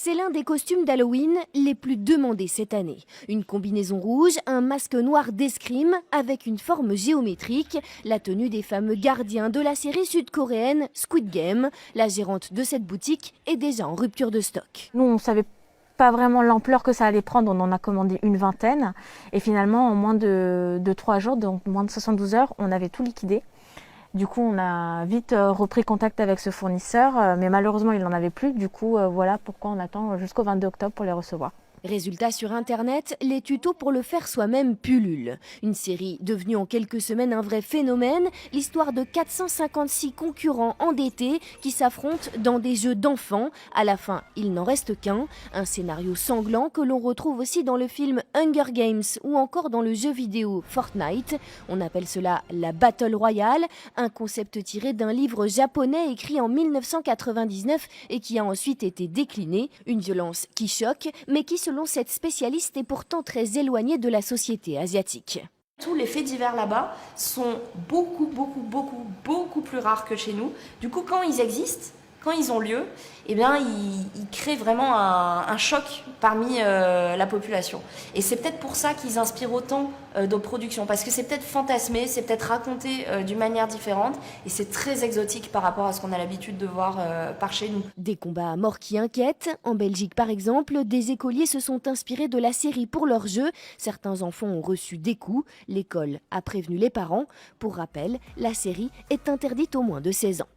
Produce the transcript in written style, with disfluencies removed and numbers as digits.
C'est l'un des costumes d'Halloween les plus demandés cette année. Une combinaison rouge, un masque noir d'escrime avec une forme géométrique, la tenue des fameux gardiens de la série sud-coréenne Squid Game. La gérante de cette boutique est déjà en rupture de stock. Nous, on ne savait pas vraiment l'ampleur que ça allait prendre, on en a commandé une vingtaine et finalement en moins de 3 jours, donc moins de 72 heures, on avait tout liquidé. Du coup, on a vite repris contact avec ce fournisseur, mais malheureusement, il n'en avait plus. Du coup, voilà pourquoi on attend jusqu'au 22 octobre pour les recevoir. Résultat sur internet, les tutos pour le faire soi-même pullulent. Une série devenue en quelques semaines un vrai phénomène, l'histoire de 456 concurrents endettés qui s'affrontent dans des jeux d'enfants. À la fin, il n'en reste qu'un, un scénario sanglant que l'on retrouve aussi dans le film Hunger Games ou encore dans le jeu vidéo Fortnite. On appelle cela la Battle Royale, un concept tiré d'un livre japonais écrit en 1999 et qui a ensuite été décliné. Une violence qui choque, mais qui selon cette spécialiste est pourtant très éloignée de la société asiatique. Tous les faits divers là-bas sont beaucoup plus rares que chez nous. Du coup, quand ils existent, quand ils ont lieu, eh bien, ils créent vraiment un choc parmi la population. Et c'est peut-être pour ça qu'ils inspirent autant nos productions, parce que c'est peut-être fantasmé, c'est peut-être raconté d'une manière différente, et c'est très exotique par rapport à ce qu'on a l'habitude de voir par chez nous. Des combats à mort qui inquiètent. En Belgique, par exemple, des écoliers se sont inspirés de la série pour leur jeu. Certains enfants ont reçu des coups. L'école a prévenu les parents. Pour rappel, la série est interdite aux moins de 16 ans.